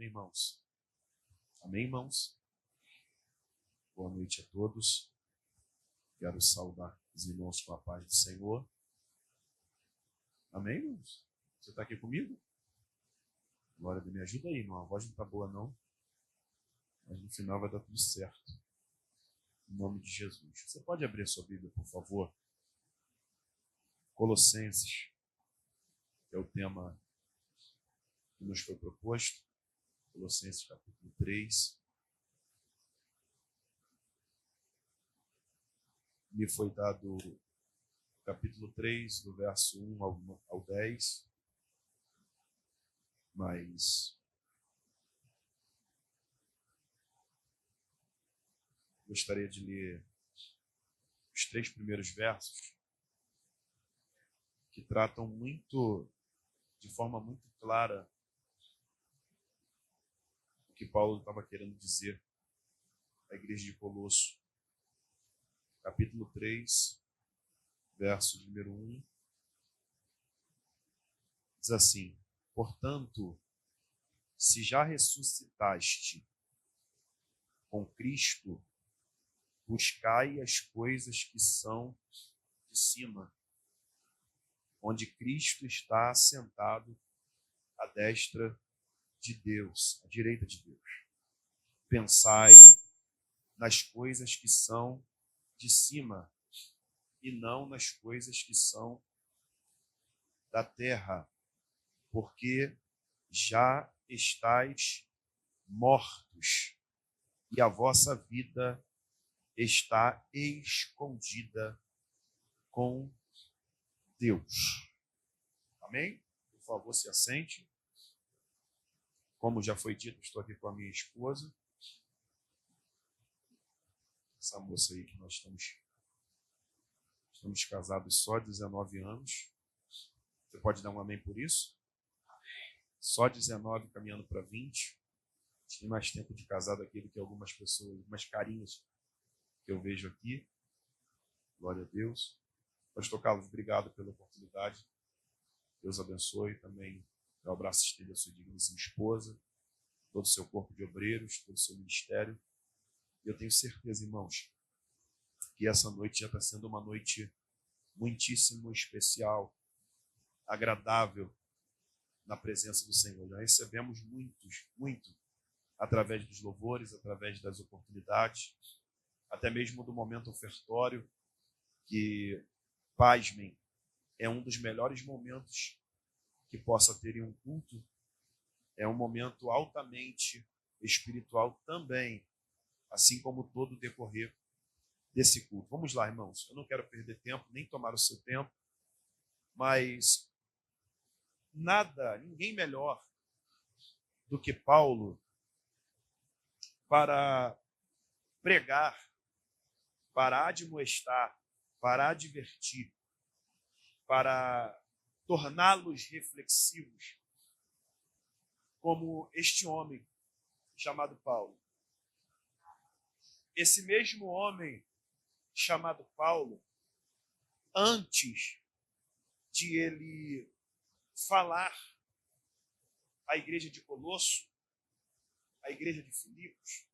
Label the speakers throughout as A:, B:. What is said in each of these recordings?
A: Amém, irmãos? Amém, irmãos? Boa noite a todos. Quero saudar os irmãos com a paz do Senhor. Amém, irmãos? Você está aqui comigo? Glória a Deus, me ajuda aí, irmão. A voz não está boa, não. Mas no final vai dar tudo certo. Em nome de Jesus. Você pode abrir a sua Bíblia, por favor? Colossenses, que é o tema que nos foi proposto. Colossenses, capítulo 3. Me foi dado o capítulo 3, do verso 1 ao 10. Mas gostaria de ler os 3 primeiros versos, que tratam de forma muito clara, o que Paulo estava querendo dizer à igreja de Colosso. Capítulo 3, verso número 1, diz assim: portanto, se já ressuscitaste com Cristo, buscai as coisas que são de cima, onde Cristo está assentado à destra de Deus, à direita de Deus. Pensai nas coisas que são de cima e não nas coisas que são da terra, porque já estáis mortos e a vossa vida está escondida com Deus. Amém? Por favor, se assente. Como já foi dito, estou aqui com a minha esposa. Essa moça aí que nós estamos casados só 19 anos. Você pode dar um amém por isso? Só 19, caminhando para 20. Tem mais tempo de casado aqui do que algumas pessoas, algumas carinhas que eu vejo aqui. Glória a Deus. Pastor Carlos, obrigado pela oportunidade. Deus abençoe também. Meu abraço esteja à sua digníssima esposa, todo o seu corpo de obreiros, todo o seu ministério. E eu tenho certeza, irmãos, que essa noite já está sendo uma noite muitíssimo especial, agradável na presença do Senhor. Já recebemos muito, através dos louvores, através das oportunidades, até mesmo do momento ofertório, que, pasmem, é um dos melhores momentos que possa ter em um culto. É um momento altamente espiritual também, assim como todo o decorrer desse culto. Vamos lá, irmãos. Eu não quero perder tempo, nem tomar o seu tempo, mas ninguém melhor do que Paulo para pregar, para admoestar, para advertir, para torná-los reflexivos, como este homem chamado Paulo. Esse mesmo homem chamado Paulo, antes de ele falar à igreja de Colosso, à igreja de Filipos,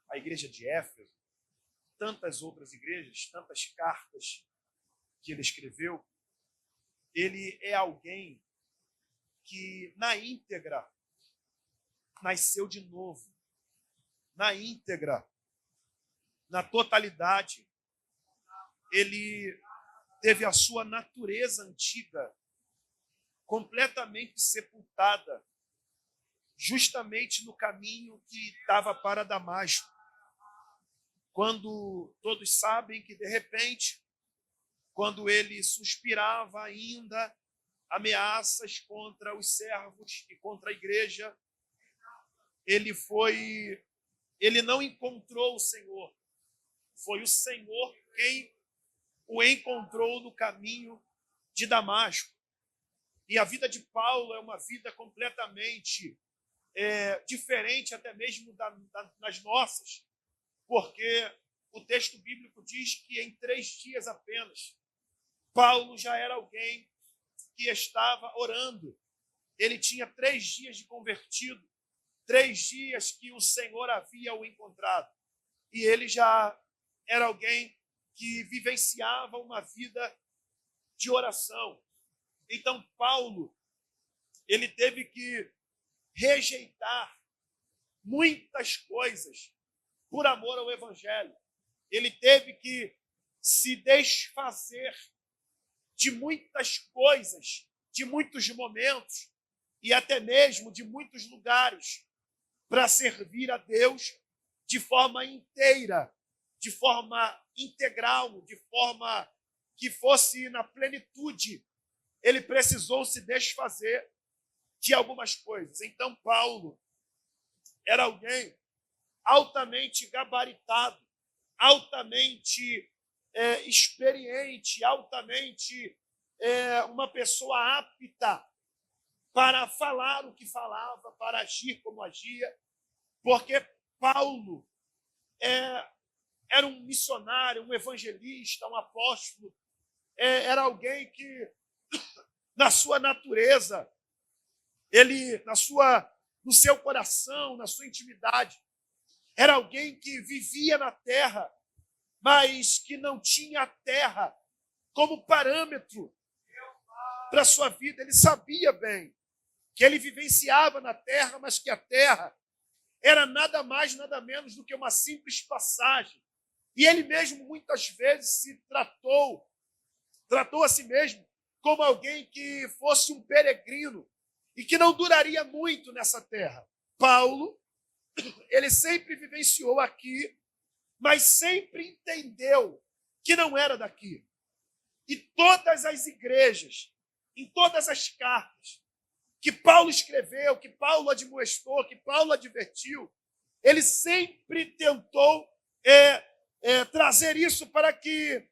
A: à igreja de Éfeso, tantas outras igrejas, tantas cartas que ele escreveu, ele é alguém que, na íntegra, nasceu de novo. Na íntegra, na totalidade, ele teve a sua natureza antiga completamente sepultada, justamente no caminho que dava para Damasco. Quando todos sabem que, de repente, quando ele suspirava ainda ameaças contra os servos e contra a igreja, ele não encontrou o Senhor. Foi o Senhor quem o encontrou no caminho de Damasco. E a vida de Paulo é uma vida completamente diferente até mesmo das nossas, porque o texto bíblico diz que em 3 dias apenas, Paulo já era alguém que estava orando. Ele tinha 3 dias de convertido, 3 dias que o Senhor havia o encontrado. E ele já era alguém que vivenciava uma vida de oração. Então, Paulo, ele teve que rejeitar muitas coisas por amor ao Evangelho. Ele teve que se desfazer de muitas coisas, de muitos momentos e até mesmo de muitos lugares para servir a Deus de forma inteira, de forma integral, de forma que fosse na plenitude. Ele precisou se desfazer de algumas coisas. Então, Paulo era alguém altamente gabaritado, altamente experiente, altamente uma pessoa apta para falar o que falava, para agir como agia, porque Paulo era um missionário, um evangelista, um apóstolo, era alguém que, na sua natureza, ele, no seu coração, na sua intimidade, era alguém que vivia na terra, mas que não tinha a terra como parâmetro para a sua vida. Ele sabia bem que ele vivenciava na terra, mas que a terra era nada mais, nada menos do que uma simples passagem. E ele mesmo muitas vezes se tratou a si mesmo como alguém que fosse um peregrino e que não duraria muito nessa terra. Paulo, ele sempre vivenciou aqui, mas sempre entendeu que não era daqui. E todas as igrejas, em todas as cartas que Paulo escreveu, que Paulo admoestou, que Paulo advertiu, ele sempre tentou trazer isso para que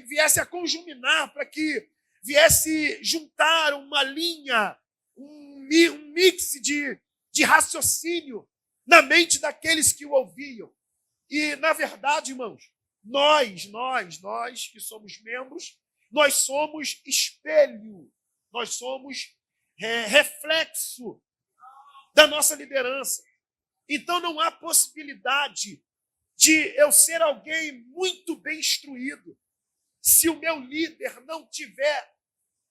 A: viesse a conjuminar, para que viesse juntar uma linha, um mix de raciocínio na mente daqueles que o ouviam. E, na verdade, irmãos, nós que somos membros, nós somos espelho, nós somos reflexo da nossa liderança. Então, não há possibilidade de eu ser alguém muito bem instruído se o meu líder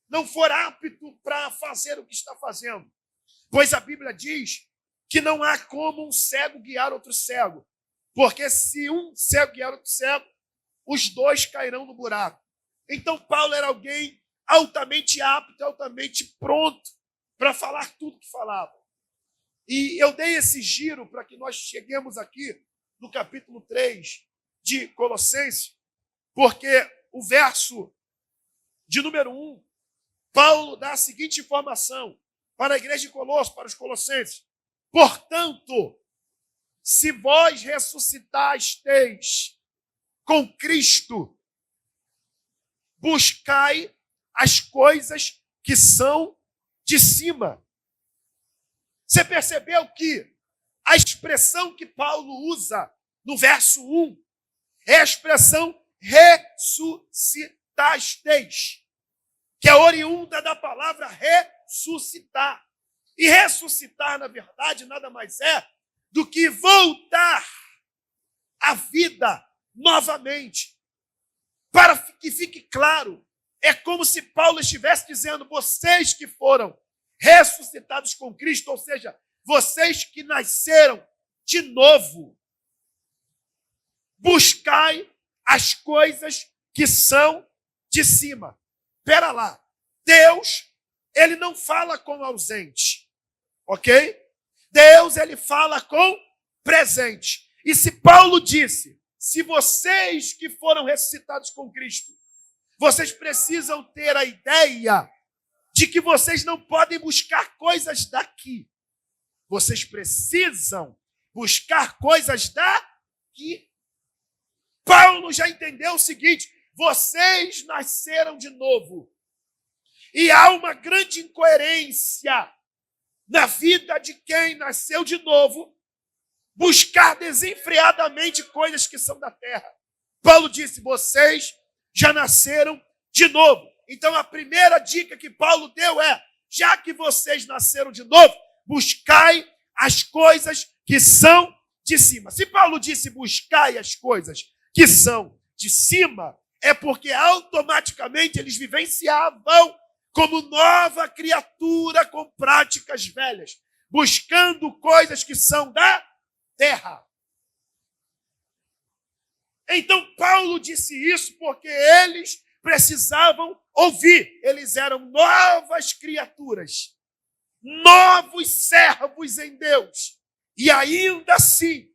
A: não for apto para fazer o que está fazendo. Pois a Bíblia diz que não há como um cego guiar outro cego, porque se um cego guiar outro cego, os dois cairão no buraco. Então, Paulo era alguém altamente apto, altamente pronto para falar tudo que falava. E eu dei esse giro para que nós cheguemos aqui no capítulo 3 de Colossenses, porque o verso de número 1, Paulo dá a seguinte informação para a igreja de Colossos, para os colossenses: portanto, se vós ressuscitasteis com Cristo, buscai as coisas que são de cima. Você percebeu que a expressão que Paulo usa no verso 1 é a expressão ressuscitasteis, que é oriunda da palavra ressuscitar. E ressuscitar, na verdade, nada mais é do que voltar à vida novamente. Para que fique claro, é como se Paulo estivesse dizendo: vocês que foram ressuscitados com Cristo, ou seja, vocês que nasceram de novo, buscai as coisas que são de cima. Espera lá, Deus, ele não fala com ausente, ok? Deus, ele fala com presente. E se Paulo disse: se vocês que foram ressuscitados com Cristo, vocês precisam ter a ideia de que vocês não podem buscar coisas daqui. Vocês precisam buscar coisas daqui. Paulo já entendeu o seguinte: vocês nasceram de novo. E há uma grande incoerência na vida de quem nasceu de novo buscar desenfreadamente coisas que são da terra. Paulo disse: vocês já nasceram de novo. Então a primeira dica que Paulo deu é: já que vocês nasceram de novo, buscai as coisas que são de cima. Se Paulo disse buscai as coisas que são de cima, é porque automaticamente eles vivenciavam como nova criatura com práticas velhas, buscando coisas que são da terra. Então Paulo disse isso porque eles precisavam ouvir. Eles eram novas criaturas, novos servos em Deus. E ainda assim,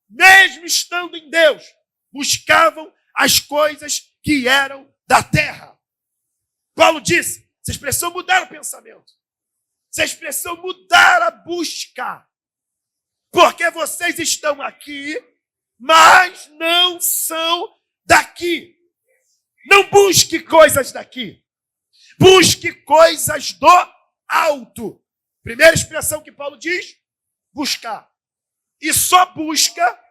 A: mesmo estando em Deus, buscavam as coisas que eram da terra. Paulo disse, vocês precisam mudar o pensamento. Vocês precisam mudar a busca. Porque vocês estão aqui, mas não são daqui. Não busque coisas daqui. Busque coisas do alto. Primeira expressão que Paulo diz, buscar. E só busca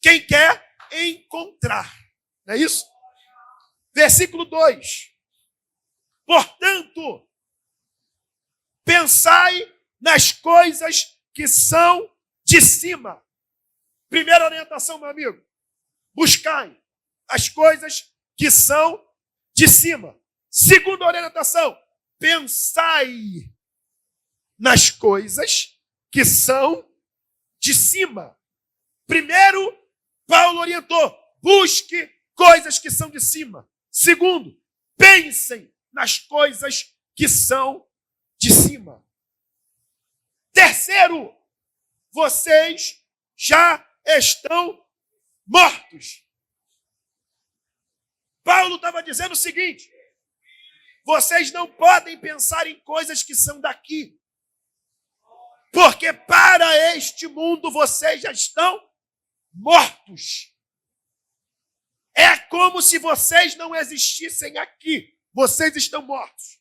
A: quem quer encontrar. Não é isso? Versículo 2. Portanto, pensai nas coisas que são de cima. Primeira orientação, meu amigo. Buscai as coisas que são de cima. Segunda orientação. Pensai nas coisas que são de cima. Primeiro, Paulo orientou. Busque coisas que são de cima. Segundo, pensem nas coisas que são de cima. Terceiro, vocês já estão mortos. Paulo estava dizendo o seguinte: vocês não podem pensar em coisas que são daqui, porque para este mundo vocês já estão mortos. É como se vocês não existissem aqui. Vocês estão mortos.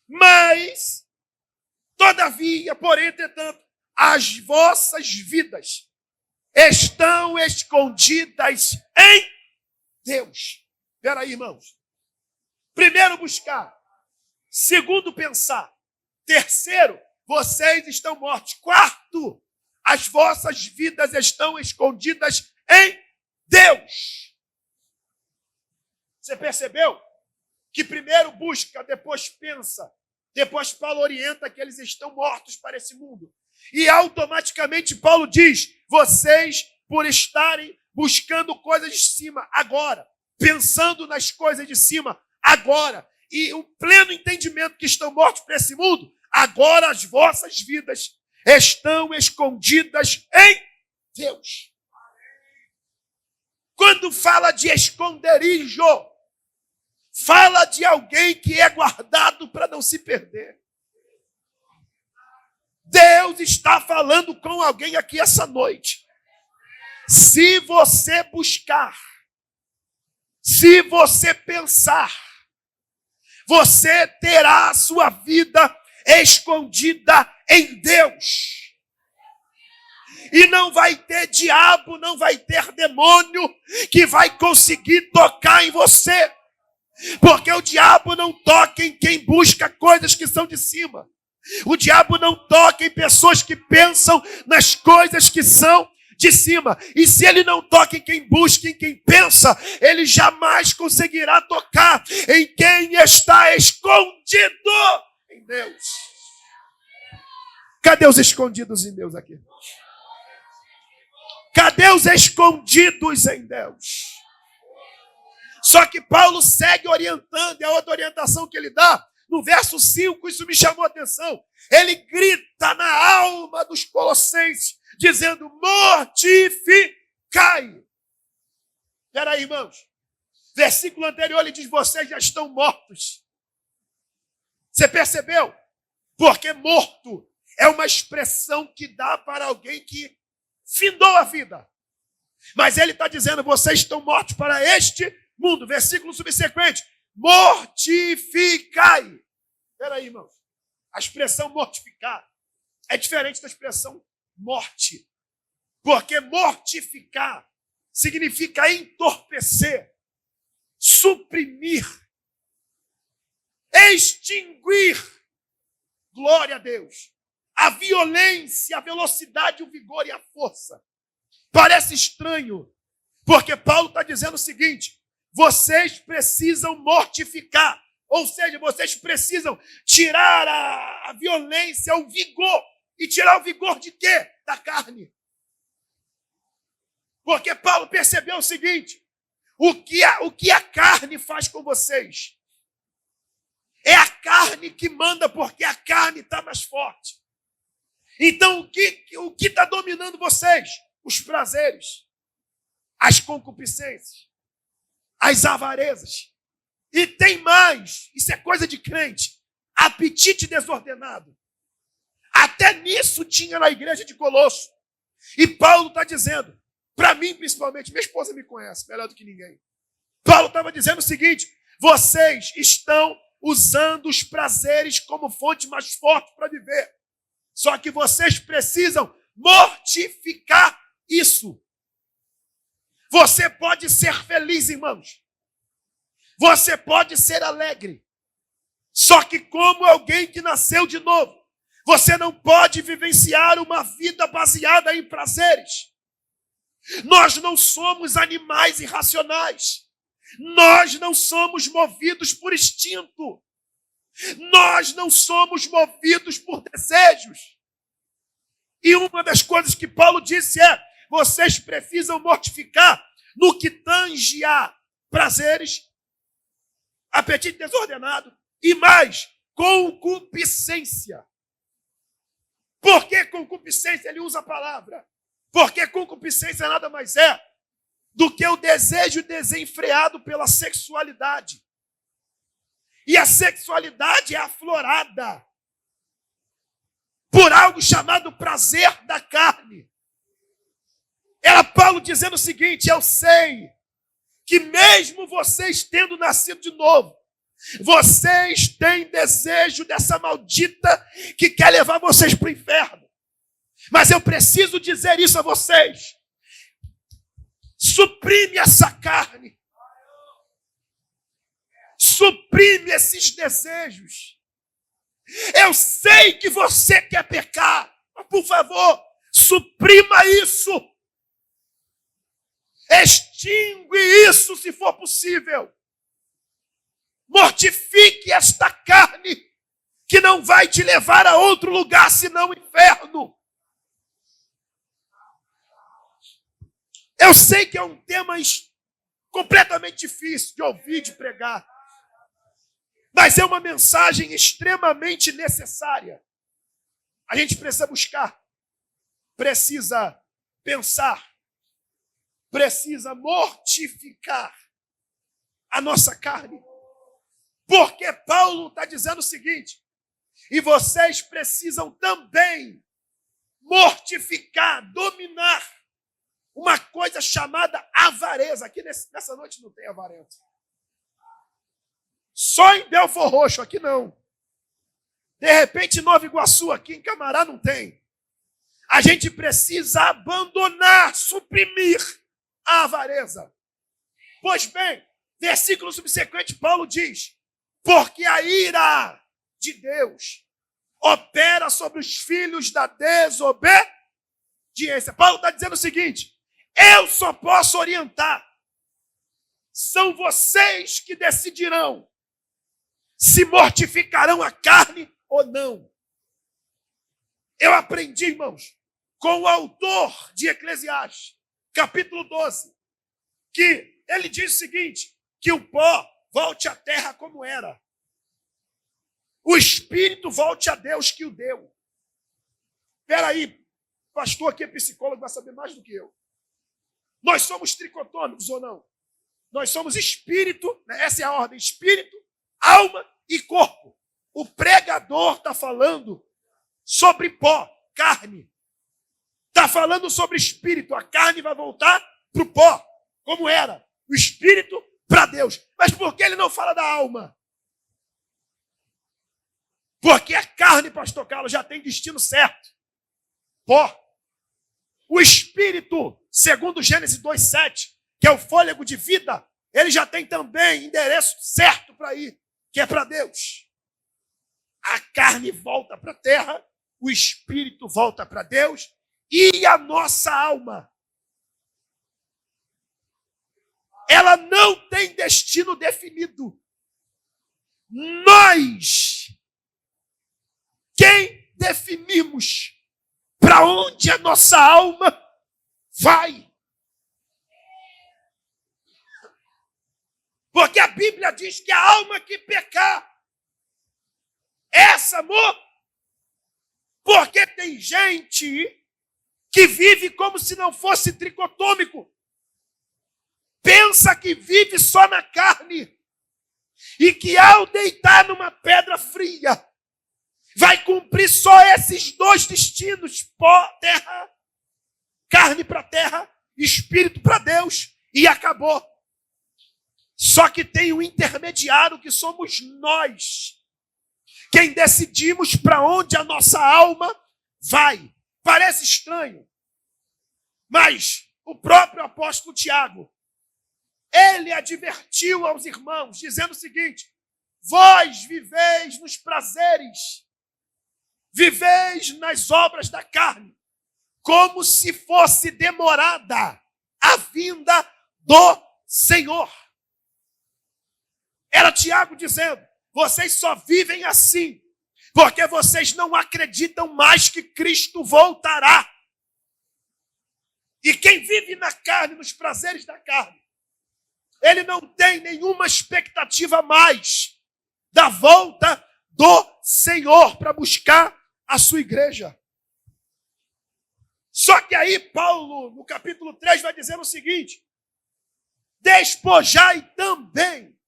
A: Mas, todavia, porém, entretanto, as vossas vidas estão escondidas em Deus. Espera aí, irmãos. Primeiro, buscar. Segundo, pensar. Terceiro, vocês estão mortos. Quarto, as vossas vidas estão escondidas em Deus. Você percebeu? Que primeiro busca, depois pensa. Depois Paulo orienta que eles estão mortos para esse mundo. E automaticamente Paulo diz, vocês, por estarem buscando coisas de cima agora, pensando nas coisas de cima agora, e o pleno entendimento que estão mortos para esse mundo, agora as vossas vidas estão escondidas em Deus. Quando fala de esconderijo, fala de alguém que é guardado para não se perder. Deus está falando com alguém aqui essa noite. Se você buscar, se você pensar, você terá a sua vida escondida em Deus. E não vai ter diabo, não vai ter demônio que vai conseguir tocar em você. Porque o diabo não toca em quem busca coisas que são de cima. O diabo não toca em pessoas que pensam nas coisas que são de cima. E se ele não toca em quem busca, em quem pensa, ele jamais conseguirá tocar em quem está escondido em Deus. Cadê os escondidos em Deus aqui? Cadê os escondidos em Deus? Só que Paulo segue orientando, e a outra orientação que ele dá, no verso 5, isso me chamou a atenção. Ele grita na alma dos colossenses, dizendo, mortificai. Espera aí, irmãos. Versículo anterior, ele diz, vocês já estão mortos. Você percebeu? Porque morto é uma expressão que dá para alguém que findou a vida. Mas ele está dizendo, vocês estão mortos para este mundo. Versículo subsequente, mortificai. Espera aí, irmãos. A expressão mortificar é diferente da expressão morte. Porque mortificar significa entorpecer, suprimir, extinguir. Glória a Deus.
B: a violência, a velocidade, o vigor e a força. Parece estranho, porque Paulo está dizendo o seguinte: vocês precisam mortificar, ou seja, vocês precisam tirar a violência, o vigor. E tirar o vigor de quê? Da carne. Porque Paulo percebeu o seguinte: o que a carne faz com vocês? É a carne que manda, porque a carne está mais forte. Então, o que está dominando vocês? Os prazeres, as concupiscências, as avarezas. E tem mais, isso é coisa de crente, apetite desordenado. Até nisso tinha na igreja de Colosso. E Paulo está dizendo, para mim principalmente, minha esposa me conhece melhor do que ninguém. Paulo estava dizendo o seguinte: vocês estão usando os prazeres como fonte mais forte para viver. Só que vocês precisam mortificar isso. Você pode ser feliz, irmãos. Você pode ser alegre. Só que como alguém que nasceu de novo, você não pode vivenciar uma vida baseada em prazeres. Nós não somos animais irracionais. Nós não somos movidos por instinto. Nós não somos movidos por desejos. E uma das coisas que Paulo disse é: vocês precisam mortificar no que tange a prazeres, apetite desordenado e mais, concupiscência. Por que concupiscência? Ele usa a palavra. Porque concupiscência nada mais é do que o desejo desenfreado pela sexualidade. E a sexualidade é aflorada por algo chamado prazer da carne. Era Paulo dizendo o seguinte: eu sei que mesmo vocês tendo nascido de novo, vocês têm desejo dessa maldita que quer levar vocês para o inferno. Mas eu preciso dizer isso a vocês: suprime essa carne. Suprime esses desejos. Eu sei que você quer pecar, mas por favor, suprima isso. Extingue isso se for possível. Mortifique esta carne que não vai te levar a outro lugar senão o inferno. Eu sei que é um tema completamente difícil de ouvir, de pregar. Mas é uma mensagem extremamente necessária. A gente precisa buscar, precisa pensar, precisa mortificar a nossa carne. Porque Paulo está dizendo o seguinte: e vocês precisam também mortificar, dominar uma coisa chamada avareza. Aqui nessa noite não tem avareza. Só em Belfor Roxo, aqui não. De repente, em Nova Iguaçu, aqui em Camará, não tem. A gente precisa abandonar, suprimir a avareza. Pois bem, versículo subsequente, Paulo diz: porque a ira de Deus opera sobre os filhos da desobediência. Paulo está dizendo o seguinte: eu só posso orientar. São vocês que decidirão se mortificarão a carne ou não. Eu aprendi, irmãos, com o autor de Eclesiastes, capítulo 12, que ele diz o seguinte: que o pó volte à terra como era. O espírito volte a Deus que o deu. Espera aí, pastor aqui é psicólogo, vai saber mais do que eu. Nós somos tricotômicos ou não? Nós somos espírito, né? Essa é a ordem: espírito, alma e corpo. O pregador está falando sobre pó, carne. Está falando sobre espírito. A carne vai voltar para o pó, como era. O espírito para Deus. Mas por que ele não fala da alma? Porque a carne, pastor Carlos, já tem destino certo. Pó. O espírito, segundo Gênesis 2:7, que é o fôlego de vida, ele já tem também endereço certo para ir, que é para Deus. A carne volta para a terra o espírito volta para Deus e a nossa alma, ela não tem destino definido. Nós, quem definimos para onde a nossa alma vai. Porque a Bíblia diz que a alma que pecar, essa, amor, porque tem gente que vive como se não fosse tricotômico. Pensa que vive só na carne. E que ao deitar numa pedra fria, vai cumprir só esses dois destinos: pó, terra, carne para terra, espírito para Deus, e acabou. Só que tem um intermediário que somos nós, quem decidimos para onde a nossa alma vai. Parece estranho, mas o próprio apóstolo Tiago, ele advertiu aos irmãos, dizendo o seguinte: vós viveis nos prazeres, viveis nas obras da carne, como se fosse demorada a vinda do Senhor. Era Tiago dizendo: vocês só vivem assim porque vocês não acreditam mais que Cristo voltará. E quem vive na carne, nos prazeres da carne, ele não tem nenhuma expectativa mais da volta do Senhor para buscar a sua igreja. Só que aí Paulo, no capítulo 3, vai dizer o seguinte: despojai também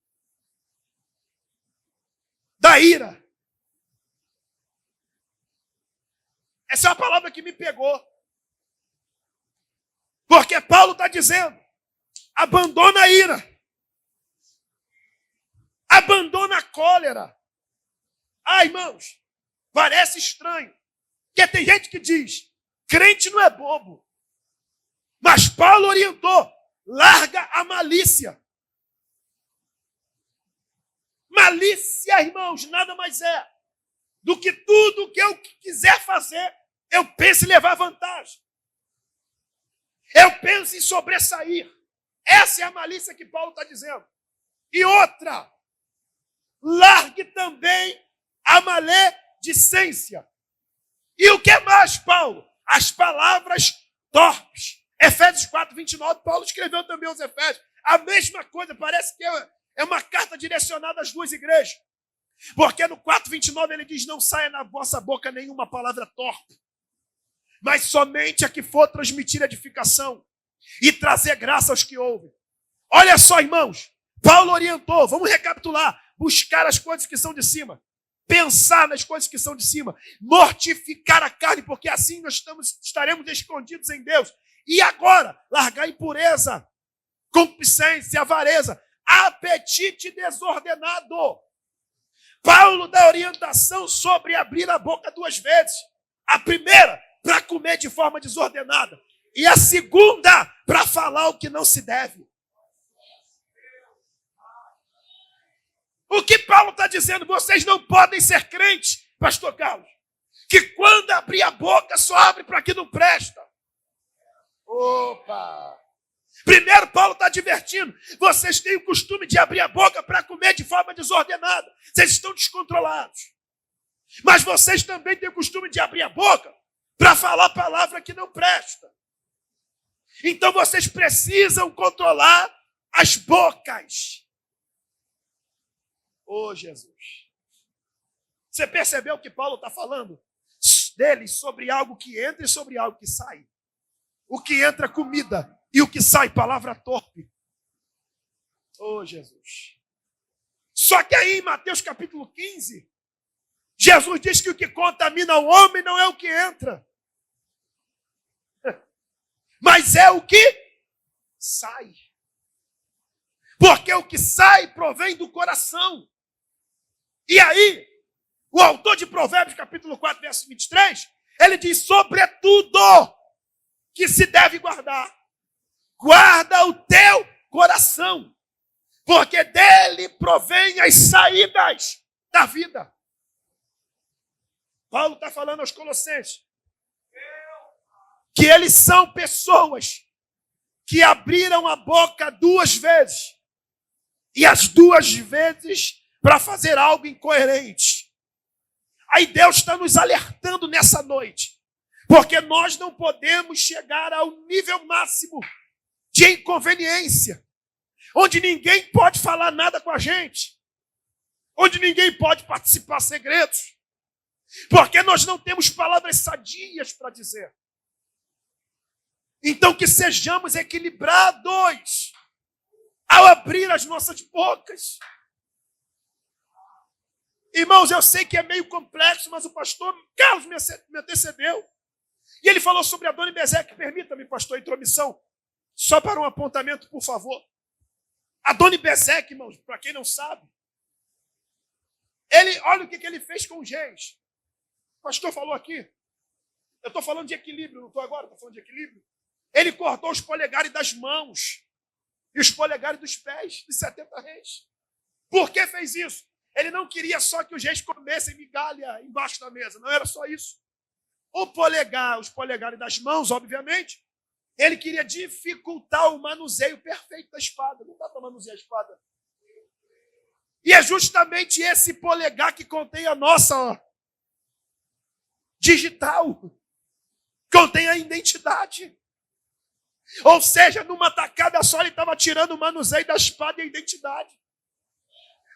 B: da ira. Essa é uma palavra que me pegou. Porque Paulo está dizendo: abandona a ira. Abandona a cólera. Ah, irmãos, parece estranho. Porque tem gente que diz: crente não é bobo. Mas Paulo orientou: larga a malícia. Malícia, irmãos, nada mais é do que tudo que eu quiser fazer, eu penso em levar vantagem. Eu penso em sobressair. Essa é a malícia que Paulo está dizendo. E outra: largue também a maledicência. E o que mais, Paulo? As palavras torpes. Efésios 4, 29, Paulo escreveu também aos Efésios. A mesma coisa, parece que é uma carta direcionada às duas igrejas. Porque no 4, 29 ele diz: não saia na vossa boca nenhuma palavra torpe, mas somente a que for transmitir edificação e trazer graça aos que ouvem. Olha só, irmãos, Paulo orientou, vamos recapitular: buscar as coisas que são de cima, pensar nas coisas que são de cima, mortificar a carne, porque assim nós estaremos escondidos em Deus. E agora, largar a impureza, concupiscência, avareza, apetite desordenado. Paulo dá orientação sobre abrir a boca duas vezes. A primeira, para comer de forma desordenada. E a segunda, para falar o que não se deve. O que Paulo está dizendo? Vocês não podem ser crentes, pastor Carlos, que quando abrir a boca só abre para que não presta. Opa! Primeiro, Paulo está advertindo: vocês têm o costume de abrir a boca para comer de forma desordenada. Vocês estão descontrolados. Mas vocês também têm o costume de abrir a boca para falar palavra que não presta. Então vocês precisam controlar as bocas. Oh, Jesus. Você percebeu que Paulo está falando dele sobre algo que entra e sobre algo que sai? O que entra, comida, e o que sai, palavra torpe. Oh, Jesus. Só que aí em Mateus capítulo 15, Jesus diz que o que contamina o homem não é o que entra, mas é o que sai. Porque o que sai provém do coração. E aí, o autor de Provérbios capítulo 4, verso 23, ele diz: sobretudo que se deve guardar, guarda o teu coração, porque dele provém as saídas da vida. Paulo está falando aos Colossenses que eles são pessoas que abriram a boca 2 vezes. E as 2 vezes para fazer algo incoerente. Aí Deus está nos alertando nessa noite. Porque nós não podemos chegar ao nível máximo de inconveniência. Onde ninguém pode falar nada com a gente. Onde ninguém pode participar segredos. Porque nós não temos palavras sadias para dizer. Então que sejamos equilibrados ao abrir as nossas bocas. Irmãos, eu sei que é meio complexo, mas o pastor Carlos me antecedeu. E ele falou sobre Adoni Bezek. Permita-me, pastor, intromissão. Só para um apontamento, por favor. Adoni Bezek, irmãos, para quem não sabe, olha o que ele fez com os reis. O pastor falou aqui. Eu estou falando de equilíbrio, não estou agora? Estou falando de equilíbrio. Ele cortou os polegares das mãos e os polegares dos pés de 70 reis. Por que fez isso? Ele não queria só que os reis comessem migalha embaixo da mesa. Não era só isso. Os polegares das mãos, obviamente, ele queria dificultar o manuseio perfeito da espada. Não dá para manusear a espada. E é justamente esse polegar que contém a nossa digital. Contém a identidade. Ou seja, numa tacada só ele estava tirando o manuseio da espada e a identidade.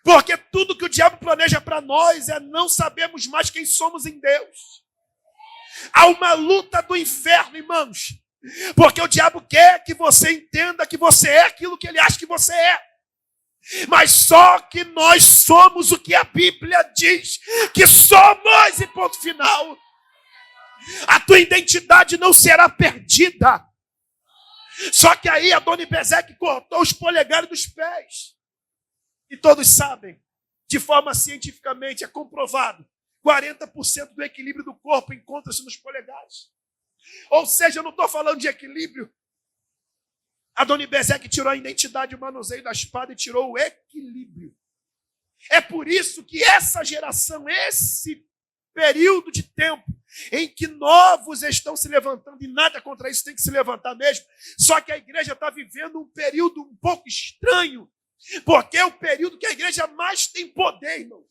B: Porque tudo que o diabo planeja para nós é não sabermos mais quem somos em Deus. Há uma luta do inferno, irmãos. Porque o diabo quer que você entenda que você é aquilo que ele acha que você é. Mas só que nós somos o que a Bíblia diz que somos, e ponto final. A tua identidade não será perdida. Só que aí Adoni Bezek cortou os polegares dos pés. E todos sabem, de forma cientificamente, é comprovado, 40% do equilíbrio do corpo encontra-se nos polegares. Ou seja, eu não estou falando de equilíbrio. Adoni Bezek tirou a identidade, o manuseio da espada e tirou o equilíbrio. É por isso que essa geração, esse período de tempo em que novos estão se levantando, e nada contra isso, tem que se levantar mesmo, só que a igreja está vivendo um período um pouco estranho, porque é o período que a igreja mais tem poder, irmão.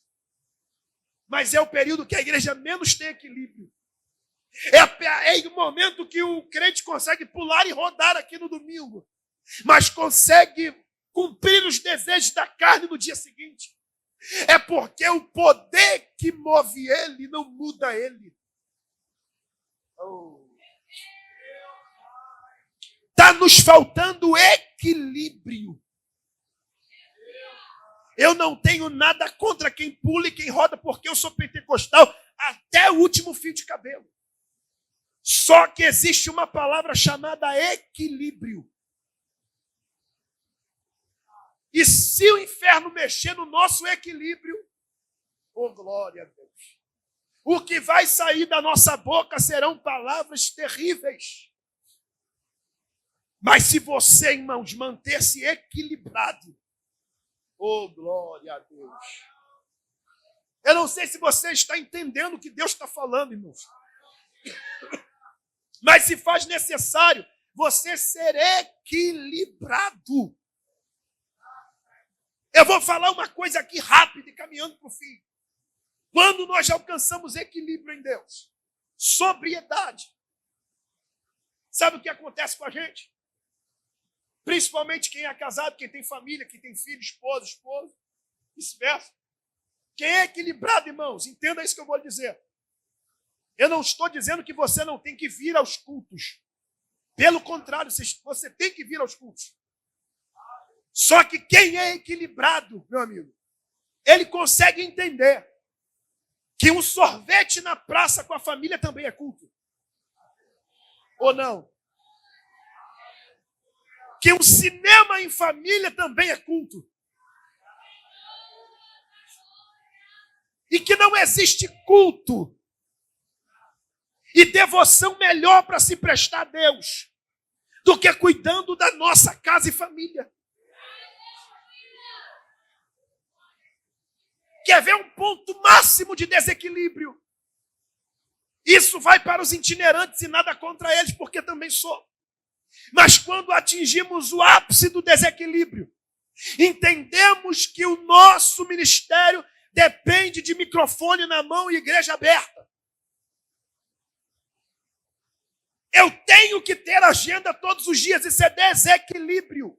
B: Mas é o período que a igreja menos tem equilíbrio. É o momento que o crente consegue pular e rodar aqui no domingo, mas consegue cumprir os desejos da carne no dia seguinte. É porque o poder que move ele não muda ele. Está nos faltando equilíbrio. Eu não tenho nada contra quem pula e quem roda, porque eu sou pentecostal até o último fio de cabelo. Só que existe uma palavra chamada equilíbrio. E se o inferno mexer no nosso equilíbrio, oh glória a Deus, o que vai sair da nossa boca serão palavras terríveis. Mas se você, irmãos, manter-se equilibrado, oh glória a Deus. Eu não sei se você está entendendo o que Deus está falando, irmãos. Mas se faz necessário você ser equilibrado. Eu vou falar uma coisa aqui rápida e caminhando para o fim. Quando nós alcançamos equilíbrio em Deus, sobriedade, sabe o que acontece com a gente? Principalmente quem é casado, quem tem família, quem tem filho, esposa, vice-versa. Quem é equilibrado, irmãos, entenda isso que eu vou lhe dizer. Eu não estou dizendo que você não tem que vir aos cultos. Pelo contrário, você tem que vir aos cultos. Só que quem é equilibrado, meu amigo, ele consegue entender que um sorvete na praça com a família também é culto. Ou não? Que um cinema em família também é culto. E que não existe culto e devoção melhor para se prestar a Deus do que cuidando da nossa casa e família. Quer ver um ponto máximo de desequilíbrio? Isso vai para os itinerantes e nada contra eles, porque também sou. Mas quando atingimos o ápice do desequilíbrio, entendemos que o nosso ministério depende de microfone na mão e igreja aberta. Eu tenho que ter agenda todos os dias, isso é desequilíbrio.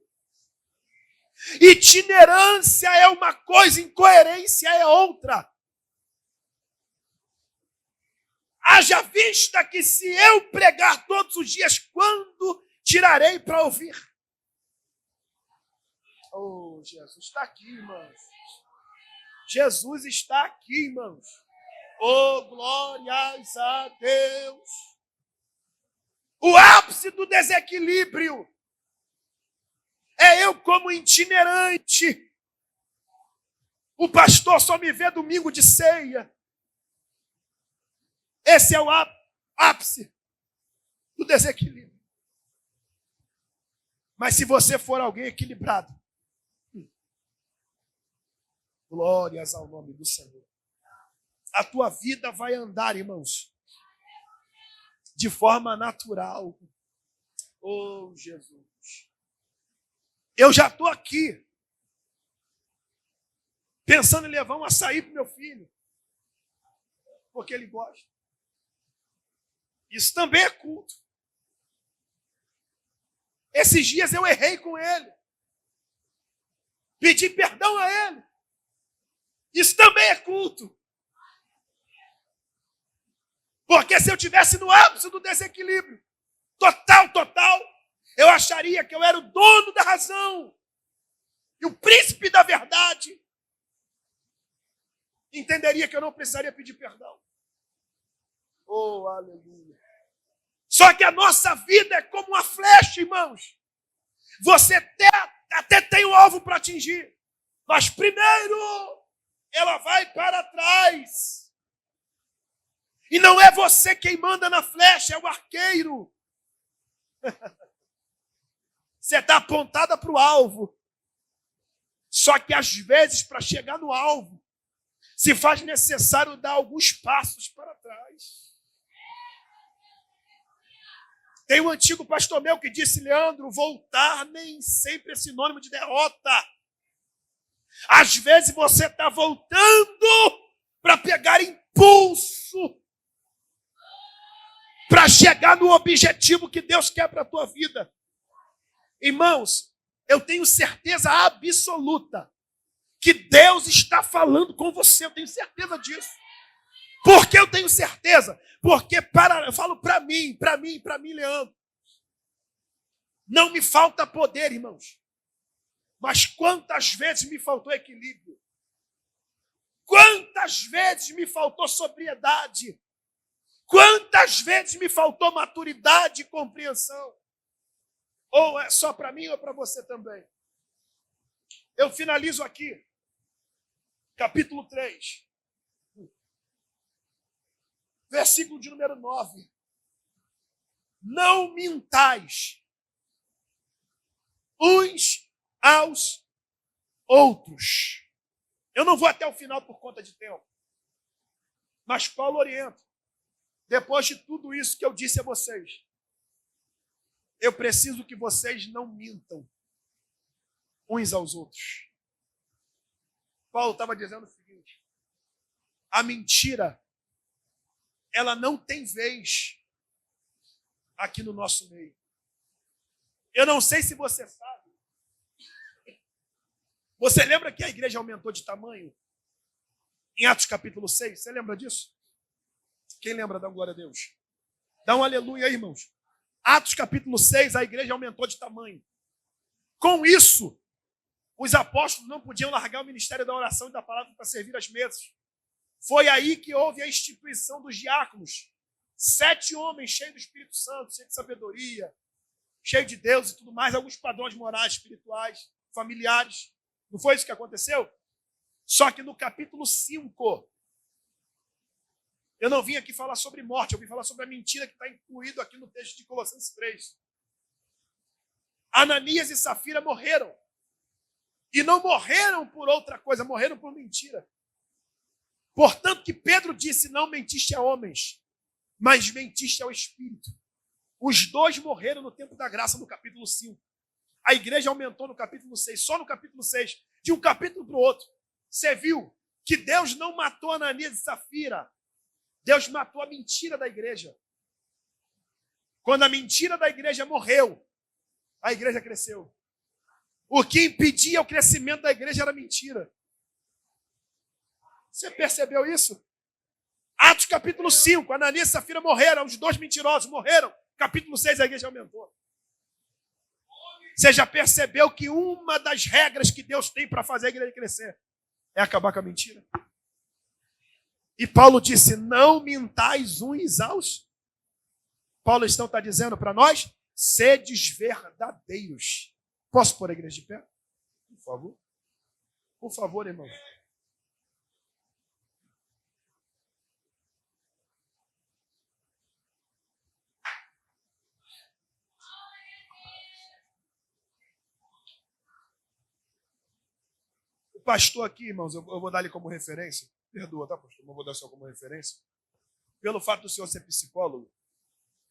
B: Itinerância é uma coisa, incoerência é outra. Haja vista que se eu pregar todos os dias, quando tirarei para ouvir? Oh, Jesus está aqui, irmãos. Jesus está aqui, irmãos. Oh, glórias a Deus. O ápice do desequilíbrio é eu como itinerante. O pastor só me vê domingo de ceia. Esse é o ápice do desequilíbrio. Mas se você for alguém equilibrado, glórias ao nome do Senhor, a tua vida vai andar, irmãos, de forma natural. Oh, Jesus. Eu já estou aqui pensando em levar um açaí para o meu filho, porque ele gosta. Isso também é culto. Esses dias eu errei com ele. Pedi perdão a ele. Isso também é culto. Porque se eu estivesse no ápice do desequilíbrio, total, eu acharia que eu era o dono da razão e o príncipe da verdade. Entenderia que eu não precisaria pedir perdão. Oh, aleluia. Só que a nossa vida é como uma flecha, irmãos. Você até tem o alvo para atingir, mas primeiro ela vai para trás. E não é você quem manda na flecha, é o arqueiro. Você está apontada para o alvo. Só que às vezes, para chegar no alvo, se faz necessário dar alguns passos para trás. Tem um antigo pastor meu que disse, Leandro, voltar nem sempre é sinônimo de derrota. Às vezes você está voltando para pegar impulso, para chegar no objetivo que Deus quer para a tua vida. Irmãos, eu tenho certeza absoluta que Deus está falando com você, eu tenho certeza disso. Por que eu tenho certeza? Porque eu falo para mim, Leandro, não me falta poder, irmãos. Mas quantas vezes me faltou equilíbrio? Quantas vezes me faltou sobriedade? Quantas vezes me faltou maturidade e compreensão? Ou é só para mim ou para você também? Eu finalizo aqui. Capítulo 3. Versículo de número 9. Não mintais uns aos outros. Eu não vou até o final por conta de tempo. Mas Paulo orienta. Depois de tudo isso que eu disse a vocês, eu preciso que vocês não mintam uns aos outros. Paulo estava dizendo o seguinte: a mentira, ela não tem vez aqui no nosso meio. Eu não sei se você sabe. Você lembra que a igreja aumentou de tamanho? Em Atos capítulo 6, você lembra disso? Quem lembra, dá glória a Deus. Dá um aleluia aí, irmãos. Atos capítulo 6, a igreja aumentou de tamanho. Com isso, os apóstolos não podiam largar o ministério da oração e da palavra para servir as mesas. Foi aí que houve a instituição dos diáconos. 7 homens cheios do Espírito Santo, cheios de sabedoria, cheios de Deus e tudo mais, alguns padrões morais, espirituais, familiares. Não foi isso que aconteceu? Só que no capítulo 5, eu não vim aqui falar sobre morte, eu vim falar sobre a mentira que está incluído aqui no texto de Colossenses 3. Ananias e Safira morreram. E não morreram por outra coisa, morreram por mentira. Portanto que Pedro disse, não mentiste a homens, mas mentiste ao Espírito. Os dois morreram no tempo da graça, no capítulo 5. A igreja aumentou no capítulo 6, só no capítulo 6, de um capítulo para o outro. Você viu que Deus não matou Ananias e Safira. Deus matou a mentira da igreja. Quando a mentira da igreja morreu, a igreja cresceu. O que impedia o crescimento da igreja era mentira. Você percebeu isso? Atos capítulo 5, Ananias e Safira morreram, os dois mentirosos morreram. Capítulo 6, a igreja aumentou. Você já percebeu que uma das regras que Deus tem para fazer a igreja crescer é acabar com a mentira? E Paulo disse, não mintais uns aos. Paulo então está dizendo para nós, sedes verdadeiros. Posso pôr a igreja de pé? Por favor. Por favor, irmão. O pastor aqui, irmãos, eu vou dar ele como referência. Perdoa, tá, pastor? Não vou dar só como referência. Pelo fato do senhor ser psicólogo,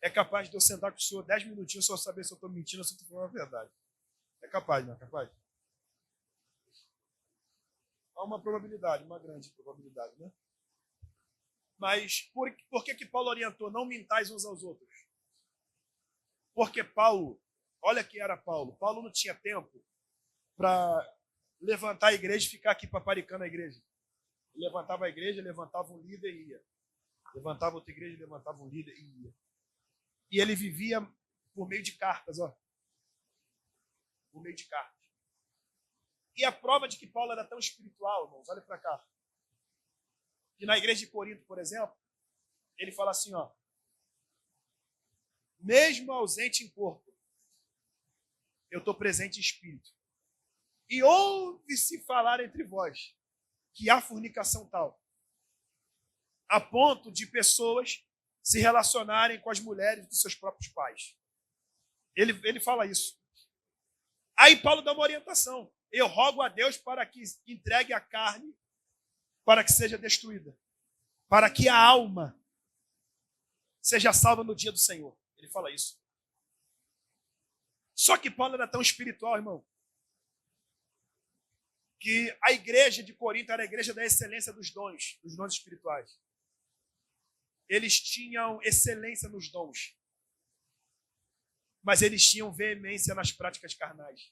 B: é capaz de eu sentar com o senhor 10 minutinhos só saber se eu estou mentindo ou se eu estou falando a verdade. É capaz, não é capaz? Há uma probabilidade, uma grande probabilidade, né? Mas por que Paulo orientou? Não mintais uns aos outros. Porque Paulo, olha que era Paulo. Paulo não tinha tempo para levantar a igreja e ficar aqui paparicando a igreja. Ele levantava a igreja, levantava um líder e ia. Levantava outra igreja, levantava um líder e ia. E ele vivia por meio de cartas, ó. Por meio de cartas. E a prova de que Paulo era tão espiritual, irmãos, olha para cá. Que na igreja de Corinto, por exemplo, ele fala assim, ó. Mesmo ausente em corpo, eu estou presente em espírito. E ouve-se falar entre vós que há fornicação tal, a ponto de pessoas se relacionarem com as mulheres dos seus próprios pais. Ele fala isso. Aí Paulo dá uma orientação. Eu rogo a Deus para que entregue a carne para que seja destruída, para que a alma seja salva no dia do Senhor. Ele fala isso. Só que Paulo era tão espiritual, irmão, que a igreja de Corinto era a igreja da excelência dos dons espirituais. Eles tinham excelência nos dons, mas eles tinham veemência nas práticas carnais.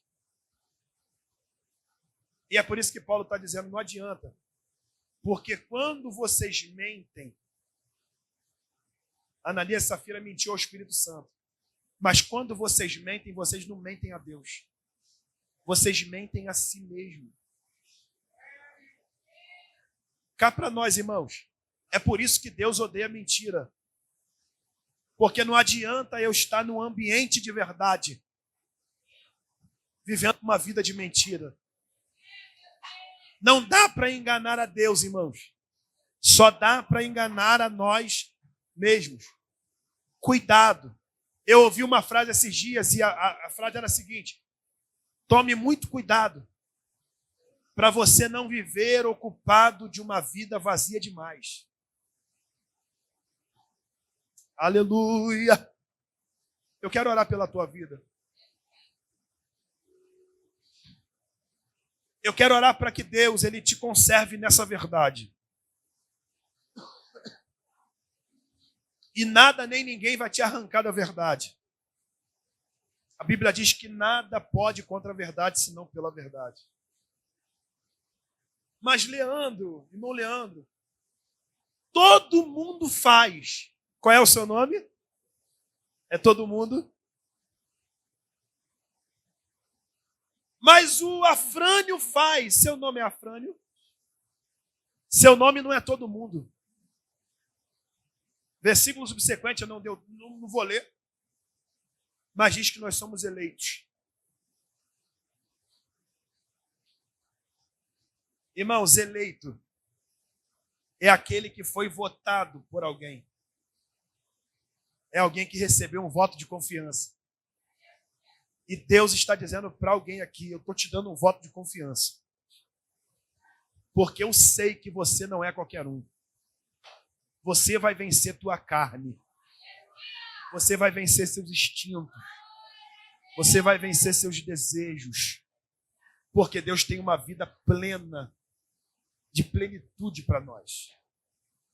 B: E é por isso que Paulo está dizendo, não adianta, porque quando vocês mentem, Ananias e Safira mentiu ao Espírito Santo, mas quando vocês mentem, vocês não mentem a Deus, vocês mentem a si mesmo. Cá para nós, irmãos, é por isso que Deus odeia mentira. Porque não adianta eu estar num ambiente de verdade, vivendo uma vida de mentira. Não dá para enganar a Deus, irmãos. Só dá para enganar a nós mesmos. Cuidado. Eu ouvi uma frase esses dias e a frase era a seguinte: tome muito cuidado para você não viver ocupado de uma vida vazia demais. Aleluia! Eu quero orar pela tua vida. Eu quero orar para que Deus ele te conserve nessa verdade. E nada nem ninguém vai te arrancar da verdade. A Bíblia diz que nada pode contra a verdade, senão pela verdade. Mas Leandro, irmão Leandro, todo mundo faz. Qual é o seu nome? É todo mundo? Mas o Afrânio faz. Seu nome é Afrânio? Seu nome não é todo mundo. Versículo subsequente, eu não vou ler, mas diz que nós somos eleitos. Irmãos, eleito é aquele que foi votado por alguém. É alguém que recebeu um voto de confiança. E Deus está dizendo para alguém aqui, eu estou te dando um voto de confiança. Porque eu sei que você não é qualquer um. Você vai vencer tua carne. Você vai vencer seus instintos. Você vai vencer seus desejos. Porque Deus tem uma vida plena, de plenitude para nós.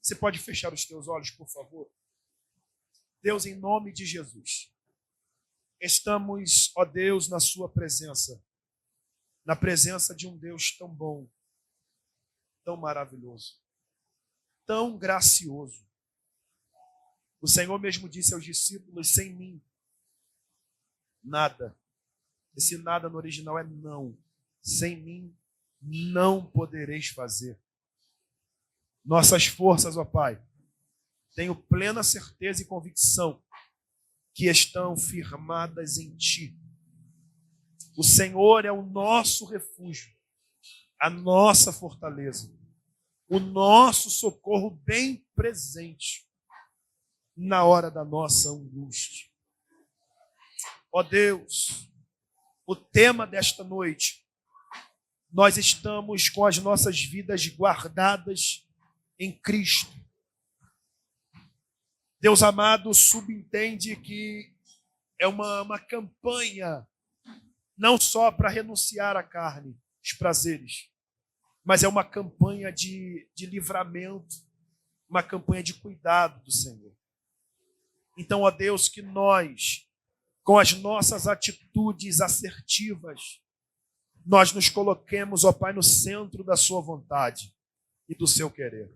B: Você pode fechar os teus olhos, por favor? Deus, em nome de Jesus, estamos, ó Deus, na sua presença. Na presença de um Deus tão bom, tão maravilhoso, tão gracioso. O Senhor mesmo disse aos discípulos: sem mim, nada. Esse nada no original é não. Sem mim, não podereis fazer. Nossas forças, ó Pai, tenho plena certeza e convicção que estão firmadas em Ti. O Senhor é o nosso refúgio, a nossa fortaleza, o nosso socorro bem presente na hora da nossa angústia. Ó Deus, o tema desta noite, nós estamos com as nossas vidas guardadas em Cristo. Deus amado, subentende que é uma campanha não só para renunciar à carne, os prazeres, mas é uma campanha de livramento, uma campanha de cuidado do Senhor. Então, ó Deus, que nós, com as nossas atitudes assertivas, nós nos coloquemos, ó Pai, no centro da sua vontade e do seu querer.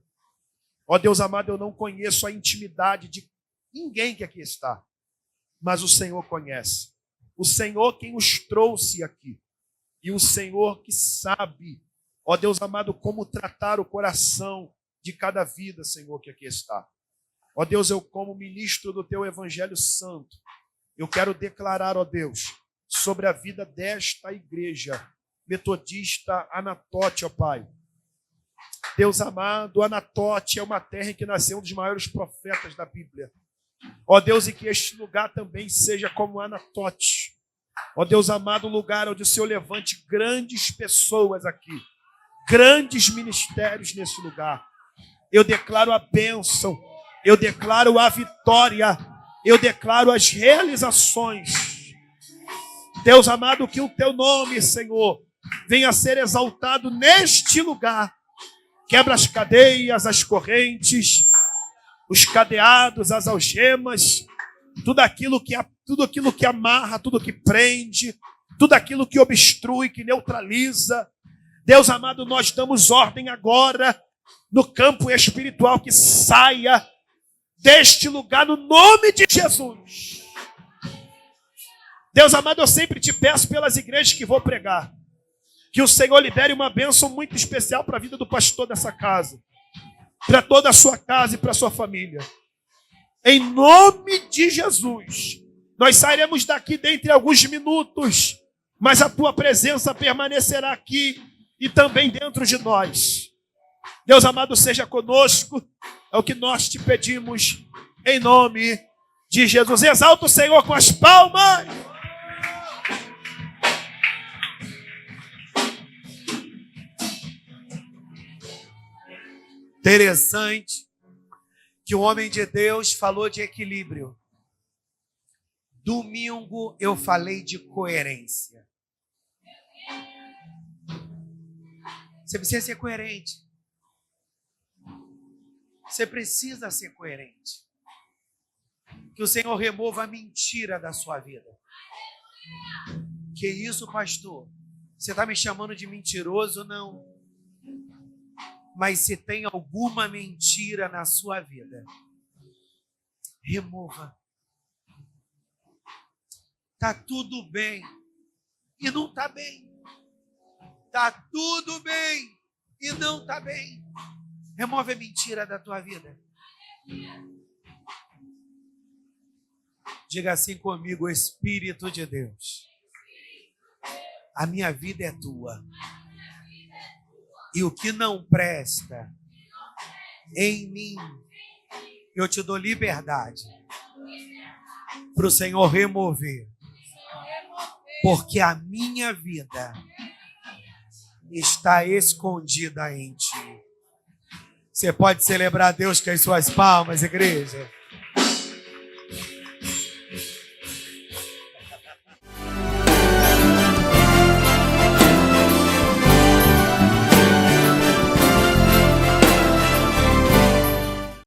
B: Ó Deus amado, eu não conheço a intimidade de ninguém que aqui está, mas o Senhor conhece. O Senhor quem os trouxe aqui. E o Senhor que sabe, ó Deus amado, como tratar o coração de cada vida, Senhor, que aqui está. Ó Deus, eu como ministro do Teu Evangelho Santo, eu quero declarar, ó Deus, sobre a vida desta igreja metodista Anatote, ó Pai. Deus amado, Anatote é uma terra em que nasceu um dos maiores profetas da Bíblia. Ó Deus, e que este lugar também seja como Anatote. Ó Deus amado, um lugar onde o Senhor levante grandes pessoas aqui, grandes ministérios nesse lugar. Eu declaro a bênção, eu declaro a vitória, eu declaro as realizações. Deus amado, que o Teu nome, Senhor, venha a ser exaltado neste lugar. Quebra as cadeias, as correntes, os cadeados, as algemas, tudo aquilo que amarra, tudo que prende, tudo aquilo que obstrui, que neutraliza. Deus amado, nós damos ordem agora no campo espiritual que saia deste lugar no nome de Jesus. Deus amado, eu sempre te peço pelas igrejas que vou pregar, que o Senhor libere uma bênção muito especial para a vida do pastor dessa casa, para toda a sua casa e para a sua família. Em nome de Jesus, nós sairemos daqui dentre alguns minutos, mas a Tua presença permanecerá aqui e também dentro de nós. Deus amado, seja conosco, é o que nós te pedimos, em nome de Jesus. Exalta o Senhor com as palmas.
C: Interessante que o homem de Deus falou de equilíbrio. Domingo eu falei de coerência. Você precisa ser coerente. Você precisa ser coerente. Que o Senhor remova a mentira da sua vida. Que isso, pastor? Você está me chamando de mentiroso? Não. Mas se tem alguma mentira na sua vida, remova. Tá tudo bem e não tá bem. Tá tudo bem e não tá bem. Remove a mentira da tua vida. Diga assim comigo: Espírito de Deus, a minha vida é tua. E o que não presta em mim, eu te dou liberdade para o Senhor remover. Porque a minha vida está escondida em ti. Você pode celebrar a Deus com as suas palmas, igreja?